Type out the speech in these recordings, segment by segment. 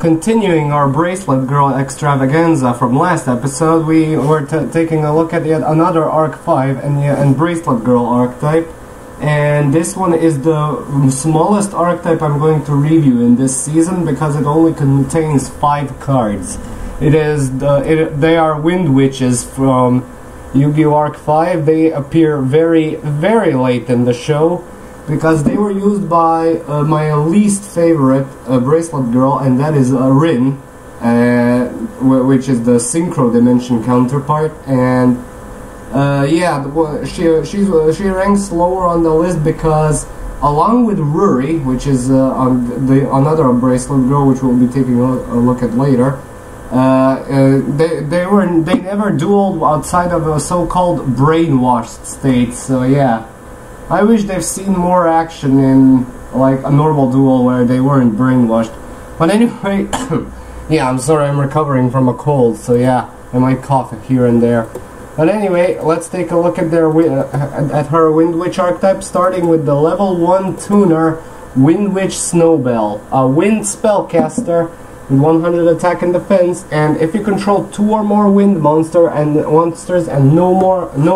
continuing our Bracelet Girl extravaganza from last episode, we were taking a look at yet another Arc 5 and Bracelet Girl archetype. And this one is the smallest archetype I'm going to review in this season because it only contains 5 cards. They are Windwitches from Yu-Gi-Oh! Arc 5. They appear very, very late in the show because they were used by my least favorite Bracelet Girl, and that is Rin, which is the Synchro Dimension counterpart. And yeah, she ranks lower on the list because, along with Ruri, which is another Bracelet Girl, which we'll be taking a look at later, they never dueled outside of a so-called brainwashed state. So yeah, I wish they've seen more action in like a normal duel where they weren't brainwashed. But anyway, yeah, I'm sorry, I'm recovering from a cold, so yeah, I might cough here and there. But anyway, let's take a look at her Windwitch archetype, starting with the level 1 tuner Windwitch Snowbell, a wind spellcaster with 100 attack and defense, and if you control 2 or more wind monsters and no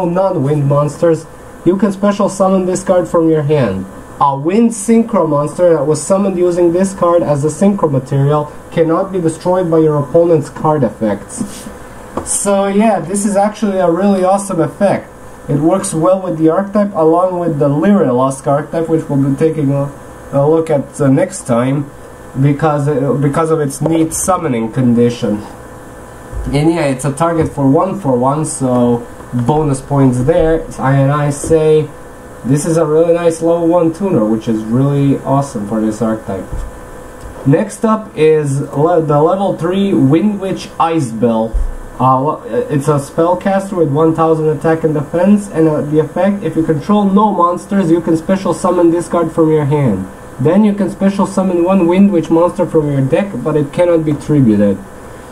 non-wind monsters, you can special summon this card from your hand. A wind synchro monster that was summoned using this card as a synchro material cannot be destroyed by your opponent's card effects. So yeah, this is actually a really awesome effect. It works well with the archetype along with the Lyrilusk archetype, which we'll be taking a look at next time because of its neat summoning condition. And yeah, it's a target for 1/1, so bonus points there. And I say this is a really nice level 1 tuner, which is really awesome for this archetype. Next up is the level 3 Windwitch Icebell. It's a spellcaster with 1000 attack and defense, and the effect, if you control no monsters, you can special summon this card from your hand. Then you can special summon 1 Windwitch monster from your deck, but it cannot be tributed.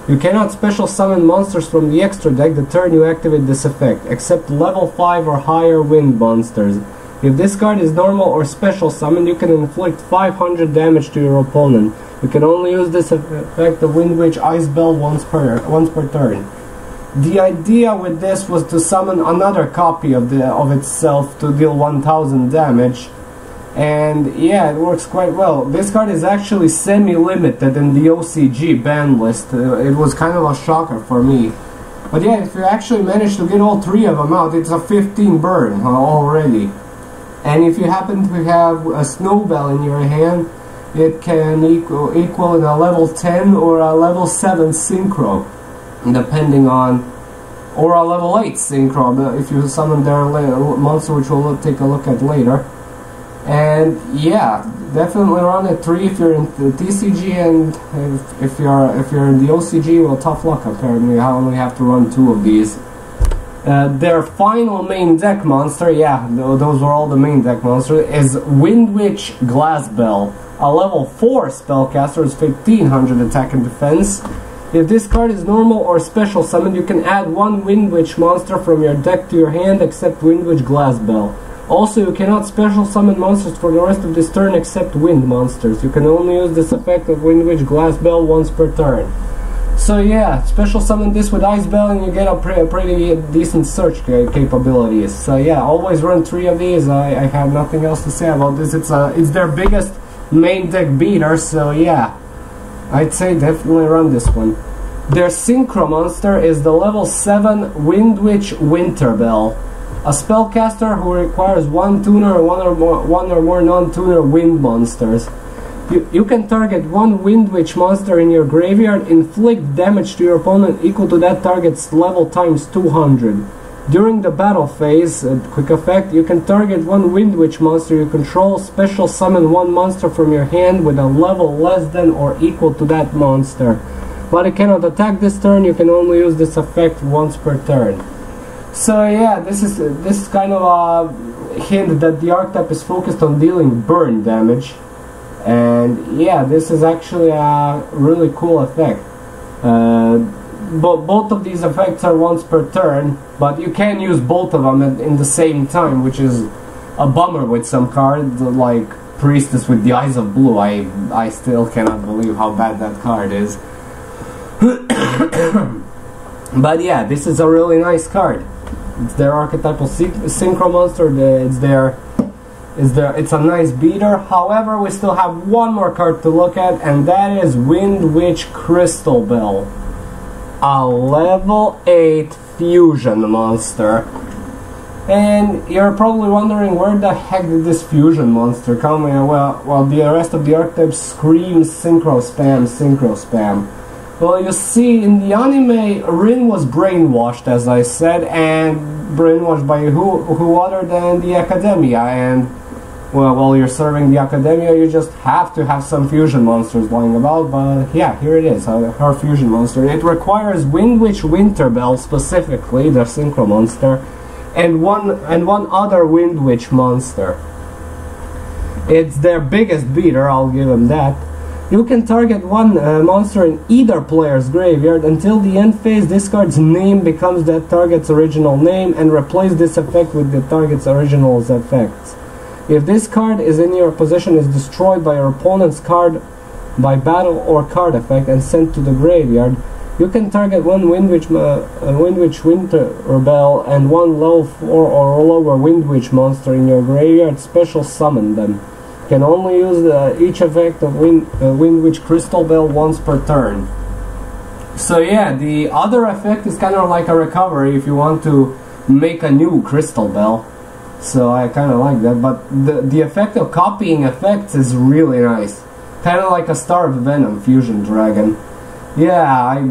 You cannot special summon monsters from the extra deck the turn you activate this effect, except level 5 or higher wind monsters. If this card is normal or special summoned, you can inflict 500 damage to your opponent. You can only use this effect of Windwitch Icebell once per turn. The idea with this was to summon another copy of itself to deal 1000 damage. And yeah, it works quite well. This card is actually semi-limited in the OCG ban list. It was kind of a shocker for me. But yeah, if you actually manage to get all 3 of them out, it's a 15 burn already. And if you happen to have a Snowbell in your hand, it can equal in a level 10 or a level 7 synchro, depending on, or a level 8 synchro if you summon their monster, which we'll take a look at later. And yeah, definitely run at 3 if you're in the TCG, and if you're in the OCG, well, tough luck apparently. I only have to run 2 of these. Their final main deck monster, yeah, those were all the main deck monsters, is Windwitch Glassbell, a level 4 spellcaster with 1500 attack and defense. If this card is normal or special summoned, you can add 1 Windwitch monster from your deck to your hand except Windwitch Glassbell. Also, you cannot special summon monsters for the rest of this turn except wind monsters. You can only use this effect of Windwitch Glassbell once per turn. So yeah, special summon this with Icebell and you get a pretty decent search capabilities. So yeah, always run 3 of these. I have nothing else to say about this. It's their biggest main deck beater, so yeah, I'd say definitely run this one. Their synchro monster is the level 7 Windwitch Winterbell, a spellcaster who requires 1 tuner or one or more non-tuner wind monsters. You can target 1 Windwitch monster in your graveyard, inflict damage to your opponent equal to that target's level times 200. During the battle phase, quick effect, you can target 1 Windwitch monster you control, special summon 1 monster from your hand with a level less than or equal to that monster. But it cannot attack this turn, you can only use this effect once per turn. So yeah, this is kind of a hint that the archetype is focused on dealing burn damage. And yeah, this is actually a really cool effect. Both of these effects are once per turn, but you can use both of them in the same time, which is a bummer with some cards. Like Priestess with the Eyes of Blue. I still cannot believe how bad that card is. But yeah, this is a really nice card. It's their archetypal synchro monster. It's a nice beater. However, we still have one more card to look at, and that is Windwitch Crystal Bell, a level 8 fusion monster. And you're probably wondering, where the heck did this fusion monster come in? Well, the rest of the archetype screams synchro spam. Well, you see, in the anime, Rin was brainwashed, as I said, and brainwashed by who other than the Academia. And well, while you're serving the Academia, you just have to have some fusion monsters lying about. But yeah, here it is, her fusion monster. It requires Windwitch Winterbell, specifically the synchro monster, and one other Windwitch monster. It's their biggest beater, I'll give them that. You can target one monster in either player's graveyard. Until the end phase, this card's name becomes that target's original name, and replace this effect with the target's original effects. If this card is in your possession, is destroyed by your opponent's card by battle or card effect and sent to the graveyard, you can target one Windwitch Winterbell and one level 4 or lower Windwitch monster in your graveyard, special summon them. You can only use each effect of Windwitch Crystal Bell once per turn. So yeah, the other effect is kind of like a recovery if you want to make a new Crystal Bell. So I kind of like that, but the effect of copying effects is really nice. Kind of like a Starved Venom Fusion Dragon. Yeah, I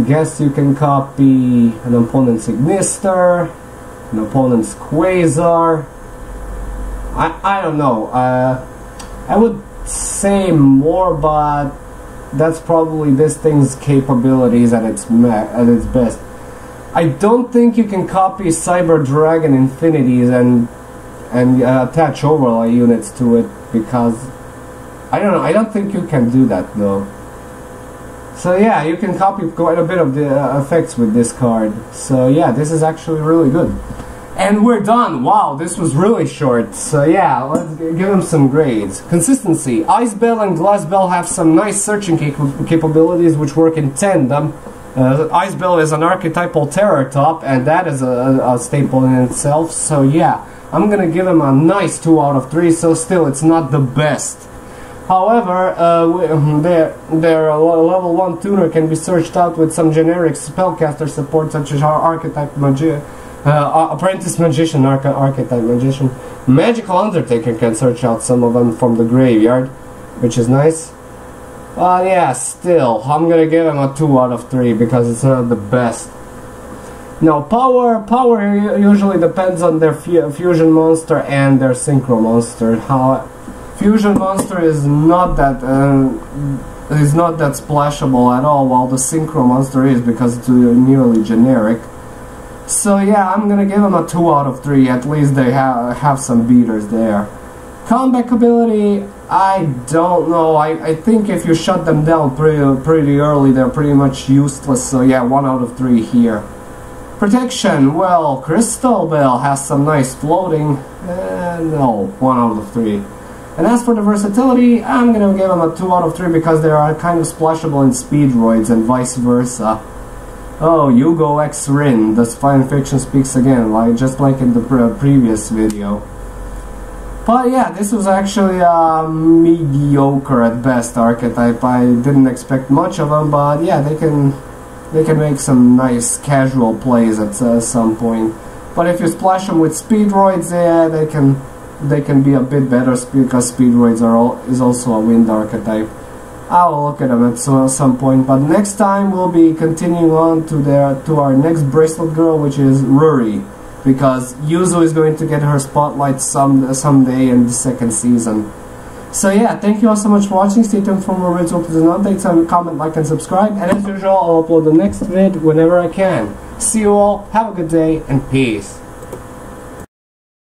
guess you can copy an opponent's Ignister, an opponent's Quasar. I don't know. I would say more, but that's probably this thing's capabilities at its best. I don't think you can copy Cyber Dragon Infinities and attach overlay units to it, because I don't know. I don't think you can do that though. So yeah, you can copy quite a bit of the effects with this card. So yeah, this is actually really good. And we're done. Wow, this was really short. So yeah, let's give them some grades. Consistency. Ice Bell and Glass Bell have some nice searching capabilities which work in tandem. Ice Bell is an archetypal terror top, and that is a staple in itself. So yeah, I'm gonna give them a nice 2 out of 3. So still, it's not the best. However, their level 1 tuner can be searched out with some generic spellcaster support, such as our Archetype Apprentice Magician, Archetype Magician. Magical Undertaker can search out some of them from the graveyard, which is nice. Yeah, still, I'm gonna give them a 2 out of 3 because it's not the best. Now, power usually depends on their fusion monster and their synchro monster. Fusion monster is not that splashable at all, while the synchro monster is, because it's nearly generic. So yeah, I'm gonna give them a 2 out of 3. At least they have some beaters there. Comeback ability, I don't know. I think if you shut them down pretty early, they're pretty much useless. So yeah, 1 out of 3 here. Protection, well, Crystal Bell has some nice floating. No, 1 out of 3. And as for the versatility, I'm gonna give them a 2 out of 3 because they are kind of splashable in Speedroids and vice versa. Oh, Yugo X Rin, the fan fiction speaks again, just like in the previous video. But yeah, this was actually a mediocre at best archetype. I didn't expect much of them, but yeah, they can make some nice casual plays at some point. But if you splash them with Speedroids, yeah, they can be a bit better because Speedroids is also a wind archetype. I'll look at them at some point, but next time we'll be continuing on to our next bracelet girl, which is Ruri, because Yuzu is going to get her spotlight someday in the 2nd season. So yeah, thank you all so much for watching. Stay tuned for more videos, updates and updates. Comment, like, and subscribe. And as usual, I'll upload the next vid whenever I can. See you all, have a good day, and peace.